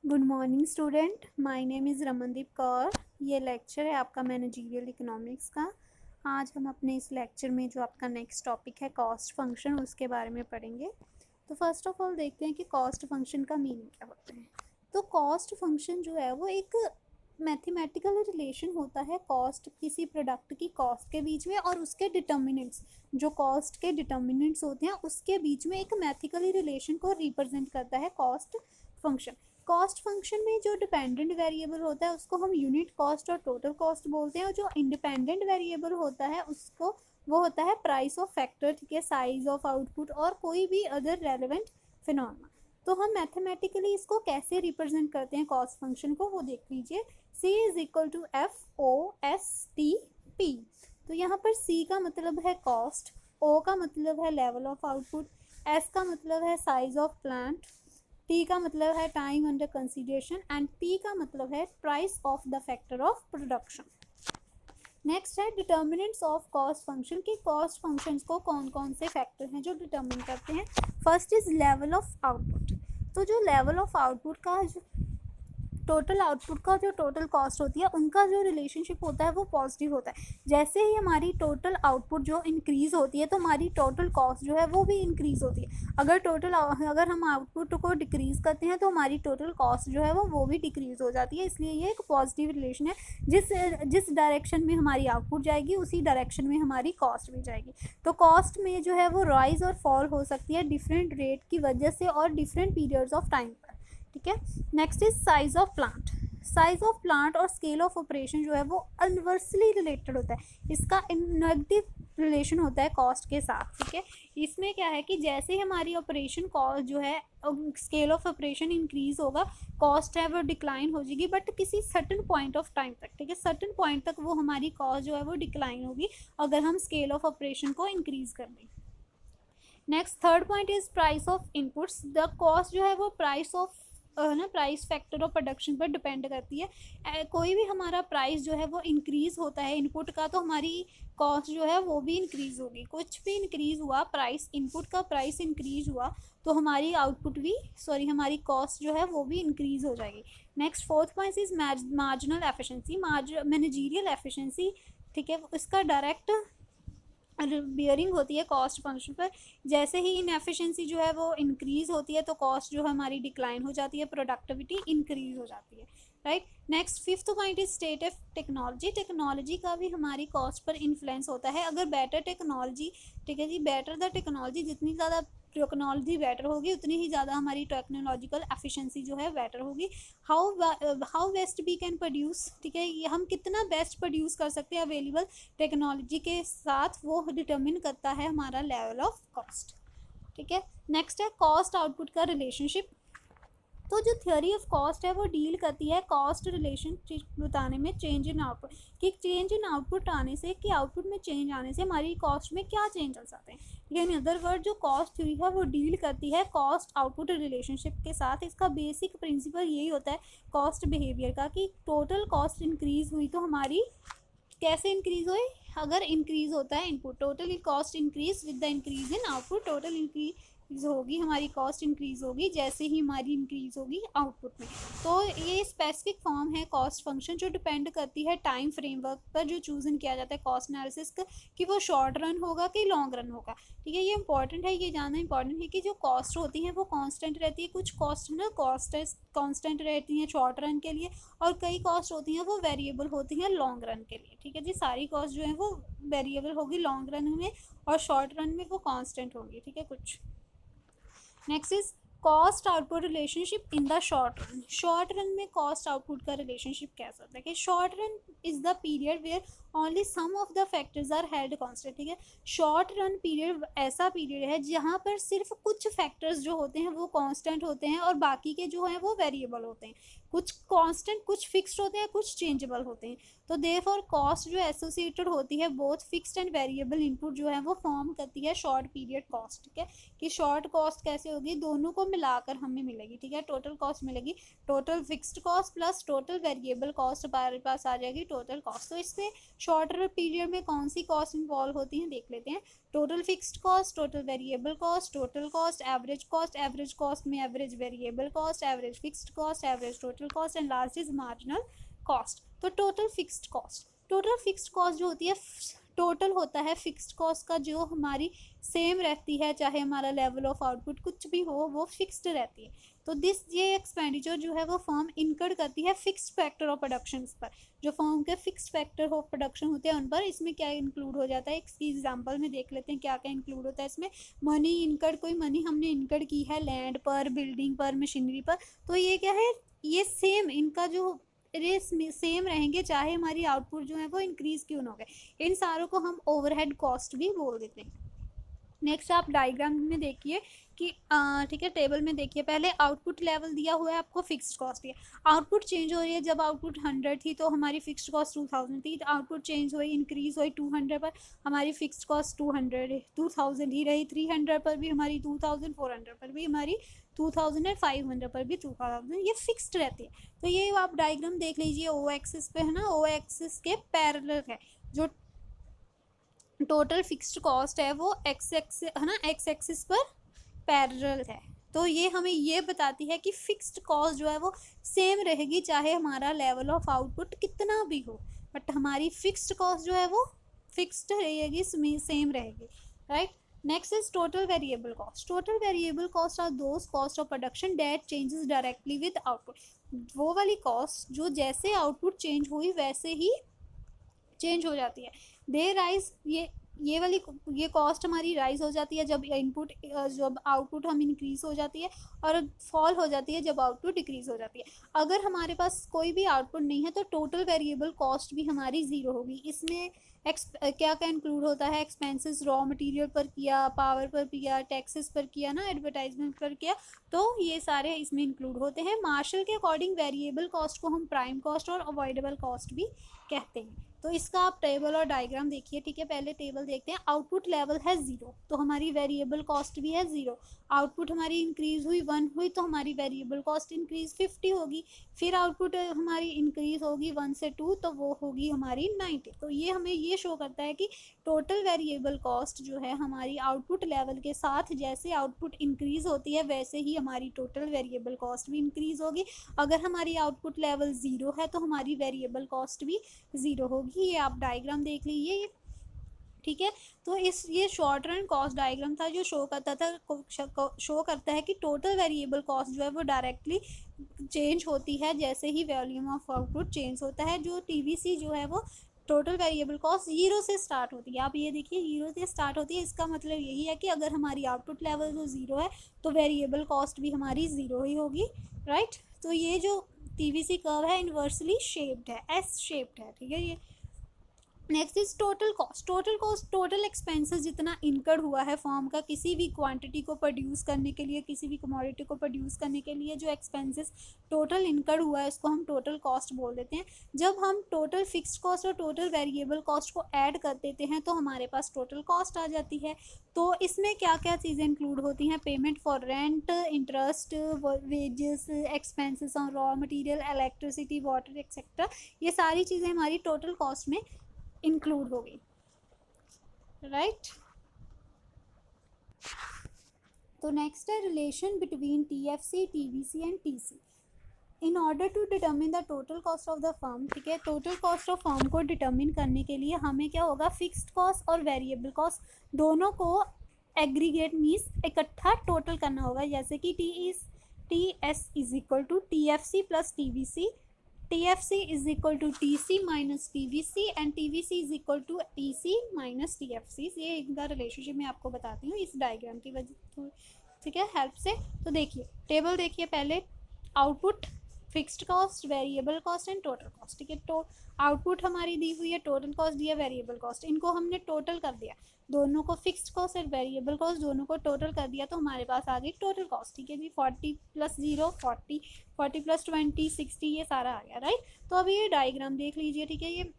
Good morning student, my name is Ramandeep Kaur. ये lecture है आपका मैनेजरियल इकोनॉमिक्स का। आज हम अपने इस लेक्चर में जो आपका नेक्स्ट टॉपिक है कॉस्ट फंक्शन, उसके बारे में पढ़ेंगे। तो फर्स्ट ऑफ ऑल देखते हैं कि कॉस्ट फंक्शन का मीनिंग क्या होता है। तो कॉस्ट फंक्शन जो है वो एक मैथमेटिकल रिलेशन होता है कॉस्ट, किसी प्रोडक्ट की कॉस्ट के बीच में और उसके डिटर्मिनेंट्स, जो कॉस्ट के डिटर्मिनेंट्स होते हैं उसके बीच में एक मैथमेटिकली रिलेशन को रिप्रेजेंट करता है कॉस्ट फंक्शन। कॉस्ट फंक्शन में जो डिपेंडेंट वेरिएबल होता है उसको हम यूनिट कॉस्ट और टोटल कॉस्ट बोलते हैं, और जो इंडिपेंडेंट वेरिएबल होता है उसको वो होता है प्राइस ऑफ फैक्टर, ठीक है, साइज ऑफ आउटपुट और कोई भी अदर रेलेवेंट फिनोमेना। तो हम मैथमेटिकली इसको कैसे रिप्रेजेंट करते हैं कॉस्ट फंक्शन को, वो देख लीजिए। C is equal to FOSTP। तो यहाँ पर C का मतलब है कॉस्ट, O का मतलब है लेवल ऑफ आउटपुट, S का मतलब है साइज ऑफ प्लांट, T का मतलब है time under consideration and P का मतलब है price of the factor of production. Next है डिटर्मिनेंट्स ऑफ कॉस्ट फंक्शन, की कॉस्ट फंक्शंस को कौन कौन से फैक्टर हैं जो डिटर्मिन करते हैं। First is level of output. तो जो लेवल ऑफ आउटपुट का टोटल आउटपुट का जो टोटल कॉस्ट होती है उनका जो रिलेशनशिप होता है वो पॉजिटिव होता है। जैसे ही हमारी टोटल आउटपुट जो इंक्रीज़ होती है तो हमारी टोटल कॉस्ट जो है वो भी इंक्रीज़ होती है। अगर हम आउटपुट को डिक्रीज़ करते हैं तो हमारी टोटल कॉस्ट जो है वो भी डिक्रीज़ हो जाती है। इसलिए ये एक पॉजिटिव रिलेशन है। जिस डायरेक्शन में हमारी आउटपुट जाएगी उसी डायरेक्शन में हमारी कॉस्ट भी जाएगी। तो कॉस्ट में जो है वो राइज और फॉल हो सकती है डिफरेंट रेट की वजह से और डिफरेंट पीरियड्स ऑफ टाइम पर, ठीक है। Next is size of plant. Size of plant और स्केल ऑफ ऑपरेशन जो है वो इनवर्सली रिलेटेड होता है। इसका नेगेटिव रिलेशन होता है कॉस्ट के साथ, ठीक है। इसमें क्या है कि जैसे ही हमारी ऑपरेशन कॉस्ट जो है स्केल ऑफ ऑपरेशन इंक्रीज होगा, कॉस्ट है वो डिक्लाइन हो जाएगी, बट किसी सर्टन पॉइंट ऑफ टाइम तक, ठीक है, सर्टन पॉइंट तक वो हमारी कॉस्ट जो है वो डिक्लाइन होगी अगर हम स्केल ऑफ ऑपरेशन को इंक्रीज कर दें। Next third point is price of inputs. The cost जो है वो price of price factor of production पर डिपेंड करती है। कोई भी हमारा प्राइस जो है वो इंक्रीज़ होता है इनपुट का तो हमारी कॉस्ट जो है वो भी इंक्रीज़ होगी। कुछ भी इंक्रीज़ हुआ प्राइस, इनपुट का प्राइस इंक्रीज़ हुआ तो हमारी हमारी कॉस्ट जो है वो भी इंक्रीज़ हो जाएगी। Next fourth point is marginal efficiency, managerial efficiency, ठीक है। इसका डायरेक्ट बियरिंग होती है कॉस्ट फंक्शन पर। जैसे ही इनएफिशिएंसी जो है वो इंक्रीज होती है तो कॉस्ट जो है हमारी डिक्लाइन हो जाती है, प्रोडक्टिविटी इंक्रीज हो जाती है, right. Next fifth point is state of technology. Technology का भी हमारी कॉस्ट पर इन्फ्लुएंस होता है। अगर बेटर टेक्नोलॉजी, ठीक है जी, बेटर द टेक्नोलॉजी, जितनी ज़्यादा टेक्नोलॉजी बेटर होगी उतनी ही ज़्यादा हमारी टेक्नोलॉजिकल एफिशिएंसी जो है बेटर होगी। How best we can produce, ठीक है, ये हम कितना बेस्ट प्रोड्यूस कर सकते हैं अवेलेबल टेक्नोलॉजी के साथ, वो डिटरमिन करता है हमारा लेवल ऑफ कॉस्ट, ठीक है। नेक्स्ट है कॉस्ट आउटपुट का रिलेशनशिप। तो जो थ्योरी ऑफ कॉस्ट है वो डील करती है कॉस्ट रिलेशनशिप बताने में चेंज इन आउटपुट, कि चेंज इन आउटपुट आने से, कि आउटपुट में चेंज आने से हमारी कॉस्ट में क्या चेंज आ जाते हैं। इन अदर वर्ड जो कॉस्ट थ्योरी है वो डील करती है कॉस्ट आउटपुट रिलेशनशिप के साथ। इसका बेसिक प्रिंसिपल यही होता है कॉस्ट बिहेवियर का, कि टोटल कॉस्ट इंक्रीज हुई तो हमारी कैसे इंक्रीज हुई, अगर इंक्रीज होता है input, total cost increase with the increase in output, total increase होगी हमारी कॉस्ट इंक्रीज होगी जैसे ही हमारी इंक्रीज होगी आउटपुट में। तो ये स्पेसिफिक फॉर्म है कॉस्ट फंक्शन जो डिपेंड करती है टाइम फ्रेमवर्क पर जो चूजन किया जाता है कॉस्ट एनालिसिस का, कि वो शॉर्ट रन होगा कि लॉन्ग रन होगा, ठीक है। ये इंपॉर्टेंट है, ये जानना इंपॉर्टेंट है कि जो कॉस्ट होती हैं वो कांस्टेंट रहती है। कुछ कॉस्ट ना कांस्टेंट रहती हैं शॉर्ट रन के लिए, और कई कॉस्ट होती हैं वो वेरिएबल होती हैं लॉन्ग रन के लिए, ठीक है जी। सारी कॉस्ट जो है वो वेरिएबल होगी लॉन्ग रन में और शॉर्ट रन में वो कांस्टेंट होगी, ठीक है कुछ। Next is cost output relationship in the short run. Short run में कॉस्ट आउटपुट का रिलेशनशिप कैसा होता है कि short run is the period where only some of the factors are held constant, ठीक है। शॉर्ट रन पीरियड ऐसा period है जहाँ पर सिर्फ कुछ फैक्टर्स जो होते हैं वो कांस्टेंट होते हैं और बाकी के जो हैं वो वेरिएबल होते हैं। कुछ कांस्टेंट, कुछ फिक्स्ड होते हैं, कुछ चेंजेबल होते हैं। तो देयरफॉर कॉस्ट जो एसोसिएटेड होती है both fixed and variable input जो है वो फॉर्म करती है शॉर्ट पीरियड कॉस्ट, ठीक है। कि शॉर्ट कॉस्ट कैसे होगी, दोनों को मिलाकर हमें मिलेगी, ठीक है। टोटल कॉस्ट मिलेगी, total fixed cost plus total variable cost हमारे पास आ जाएगी टोटल कॉस्ट। तो इससे शॉर्टर पीरियड में कौन सी कॉस्ट इन्वॉल्व होती हैं देख लेते हैं। Total fixed cost, total variable cost, total cost, average cost में average variable cost, average fixed cost, average total cost and last is marginal cost. तो टोटल फिक्स्ड कॉस्ट जो होती है, टोटल होता है फिक्स्ड कॉस्ट का जो हमारी सेम रहती है, चाहे हमारा लेवल ऑफ आउटपुट कुछ भी हो वो फिक्स्ड रहती है। तो ये एक्सपेंडिचर जो है वो फर्म इनकर्ड करती है फिक्स्ड फैक्टर ऑफ प्रोडक्शन पर, जो फर्म के फिक्स्ड फैक्टर ऑफ प्रोडक्शन होते हैं उन पर। इसमें क्या इंक्लूड हो जाता है, इसकी एग्जांपल में देख लेते हैं क्या क्या इंक्लूड होता है इसमें। मनी इनकर्ड, कोई मनी हमने इनकर्ड की है लैंड पर, बिल्डिंग पर, मशीनरी पर, तो ये क्या है, ये सेम, इनका जो रेस में सेम रहेंगे चाहे हमारी आउटपुट जो है वो इंक्रीज क्यों ना हो गए। इन सारों को हम ओवरहेड कॉस्ट भी बोल देते हैं। नेक्स्ट आप डायग्राम में देखिए कि ठीक है, टेबल में देखिए, पहले आउटपुट लेवल दिया हुआ है आपको, फिक्स्ड कॉस्ट है। आउटपुट चेंज हो रही है, जब आउटपुट 100 थी तो हमारी फिक्स्ड कॉस्ट 2000 थी। तो आउटपुट चेंज हुई, इंक्रीज हुई 200 पर, हमारी फिक्स्ड कॉस्ट 2000 ही रही। 300 पर भी हमारी 2000, 400 पर भी हमारी 2000 और 500 पर भी 2000, ये फिक्स्ड रहती है। तो ये आप डायग्राम देख लीजिए, ओ एक्सिस पे है ना, ओ एक्सिस के पैरेलल है। जो टोटल फिक्स्ड कॉस्ट है वो एक्स एक्सिस पर पैरेलल है। तो ये हमें ये बताती है कि फिक्स्ड कॉस्ट जो है वो सेम रहेगी चाहे हमारा लेवल ऑफ आउटपुट कितना भी हो, बट हमारी फिक्स्ड कॉस्ट जो है वो फिक्स्ड रहेगी, सेम रहेगी, right. Next is total variable cost. Total variable cost are those costs of production that changes directly with output. वो वाली कॉस्ट जो जैसे आउटपुट चेंज हुई वैसे ही चेंज हो जाती है। दे राइज, ये कॉस्ट हमारी राइज हो जाती है जब आउटपुट हम इंक्रीज हो जाती है, और फॉल हो जाती है जब आउटपुट डिक्रीज हो जाती है। अगर हमारे पास कोई भी आउटपुट नहीं है तो टोटल वेरिएबल कॉस्ट भी हमारी ज़ीरो होगी। इसमें क्या क्या इंक्लूड होता है, एक्सपेंसेस रॉ मटेरियल पर किया, पावर पर किया, टैक्सेस पर किया ना, एडवर्टाइजमेंट पर किया, तो ये सारे इसमें इंक्लूड होते हैं। मार्शल के अकॉर्डिंग वेरिएबल कॉस्ट को हम प्राइम कॉस्ट और अवॉइडेबल कॉस्ट भी कहते हैं। तो इसका आप टेबल और डायग्राम देखिए, ठीक है। पहले टेबल देखते हैं। आउटपुट लेवल है 0 तो हमारी वेरिएबल कॉस्ट भी है 0। आउटपुट हमारी इंक्रीज हुई 1 हुई तो हमारी वेरिएबल कॉस्ट इंक्रीज 50 होगी। फिर आउटपुट हमारी इंक्रीज होगी 1 से 2 तो वो होगी हमारी 90। तो ये हमें ये शो करता है कि टोटल वेरिएबल कॉस्ट जो है हमारी आउटपुट लेवल के साथ जैसे आउटपुट इंक्रीज होती है वैसे ही हमारी टोटल वेरिएबल कॉस्ट भी इंक्रीज होगी। अगर हमारी आउटपुट लेवल 0 है तो हमारी वेरिएबल कॉस्ट भी 0 होगी। ये आप डायग्राम देख लीजिए, ठीक है। तो ये शॉर्ट रन कॉस्ट डायग्राम था जो शो करता है कि टोटल वेरिएबल कॉस्ट जो है वो डायरेक्टली चेंज होती है जैसे ही वॉल्यूम ऑफ आउटपुट चेंज होता है। जो टीवीसी जो है वो टोटल वेरिएबल कॉस्ट 0 से स्टार्ट होती है। आप ये देखिए 0 से स्टार्ट होती है, इसका मतलब यही है कि अगर हमारी आउटपुट लेवल जो 0 है तो वेरिएबल कॉस्ट भी हमारी 0 ही होगी, राइट। तो ये जो टीवीसी कर्व है इन्वर्सली शेप्ड है, एस शेप्ड है, ठीक है। ये next is total cost. Total expenses जितना इनकर्ड हुआ है फर्म का किसी भी क्वांटिटी को प्रोड्यूस करने के लिए, किसी भी कमोडिटी को प्रोड्यूस करने के लिए जो एक्सपेंसेस टोटल इनकर्ड हुआ है उसको हम टोटल कॉस्ट बोल देते हैं। जब हम टोटल फिक्स्ड कॉस्ट और टोटल वेरिएबल कॉस्ट को ऐड कर देते हैं तो हमारे पास टोटल कॉस्ट आ जाती है। तो इसमें क्या क्या चीज़ें इंक्लूड होती हैं, payment for rent, interest, wages, expenses on raw material, electricity, water etcetera, ये सारी चीज़ें हमारी टोटल कॉस्ट में इंक्लूड होगी, राइट। तो नेक्स्ट है relation between TFC, TVC and TC in order to determine the total cost of the firm, ठीक है। टोटल कॉस्ट ऑफ फर्म को डिटर्मिन करने के लिए हमें क्या होगा, फिक्स्ड कॉस्ट और वेरिएबल कॉस्ट दोनों को एग्रीगेट मीन्स इकट्ठा टोटल करना होगा। जैसे कि T S is equal to T F C plus T V C, TFC is equal to TC minus TVC and TVC is equal to TC minus TFC। ये इनका relationship मैं आपको बताती हूँ इस डायग्राम की वजह, ठीक है, हेल्प से। तो देखिए टेबल देखिए, पहले output, fixed cost, variable cost and total cost, ठीक है। तो आउटपुट हमारी दी हुई है, टोटल कॉस्ट दिया, वेरिएबल कॉस्ट, इनको हमने टोटल कर दिया, दोनों को फिक्स्ड कॉस्ट और वेरिएबल कॉस्ट दोनों को टोटल कर दिया तो हमारे पास आ गई टोटल कॉस्ट, ठीक है जी। 40 + 0 40, 40 + 20 60, ये सारा आ गया, राइट। तो अभी ये डायग्राम देख लीजिए, ठीक है। ये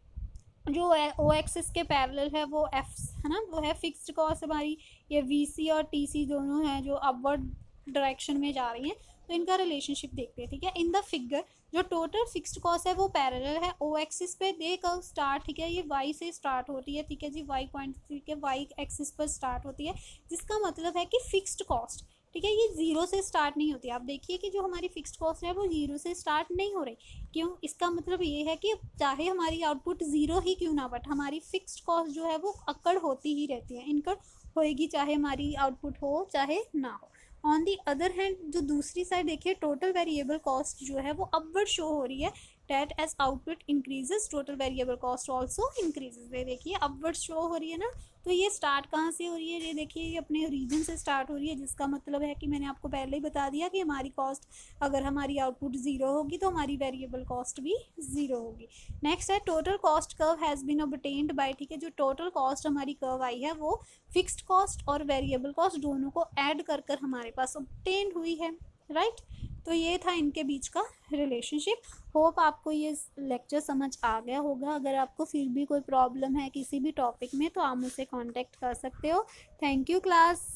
जो ओ एक्सिस के पैरेलल है वो एफ है ना, वो है फिक्स्ड कॉस्ट हमारी। ये वीसी और टीसी दोनों हैं जो अपवर्ड डायरेक्शन में जा रही हैं। तो इनका रिलेशनशिप देखते हैं, ठीक है। इन द फिगर जो टोटल फिक्स्ड कॉस्ट है वो पैरेलल है ओ एक्सिस पे, दे कर्व स्टार्ट, ठीक है, ये वाई से स्टार्ट होती है, ठीक है जी, वाई पॉइंट, ठीक है, वाई एक्सिस पर स्टार्ट होती है, जिसका मतलब है कि फिक्स्ड कॉस्ट, ठीक है, ये जीरो से स्टार्ट नहीं होती। आप देखिए कि जो हमारी फिक्स्ड कॉस्ट है वो जीरो से स्टार्ट नहीं हो रही। क्यों? इसका मतलब ये है कि चाहे हमारी आउटपुट जीरो ही क्यों ना, बट हमारी फिक्स्ड कॉस्ट जो है वो अक्कड़ होती ही रहती है, इनकड़ होएगी, चाहे हमारी आउटपुट हो चाहे ना हो। ऑन दी अदर हैंड जो दूसरी साइड देखिए, टोटल वेरिएबल कॉस्ट जो है वो अपवर्ड शो हो रही है, that as output increases total variable cost also increases. ये देखिए अपवर्ड शो हो रही है ना, तो ये स्टार्ट कहाँ से हो रही है, ये देखिए ये अपने रीजन से स्टार्ट हो रही है, जिसका मतलब है कि मैंने आपको पहले ही बता दिया कि हमारी कॉस्ट, अगर हमारी आउटपुट ज़ीरो होगी तो हमारी वेरिएबल कॉस्ट भी ज़ीरो होगी। नेक्स्ट है total cost curve has been obtained by, ठीक है, जो टोटल कॉस्ट हमारी कर्व आई है वो फिक्स्ड कॉस्ट और वेरिएबल कॉस्ट दोनों को ऐड कर कर हमारे पास ऑब्टेन हुई है, राइट। तो ये था इनके बीच का रिलेशनशिप। होप आपको ये लेक्चर समझ आ गया होगा। अगर आपको फिर भी कोई प्रॉब्लम है किसी भी टॉपिक में तो आप मुझसे कांटेक्ट कर सकते हो। Thank you class.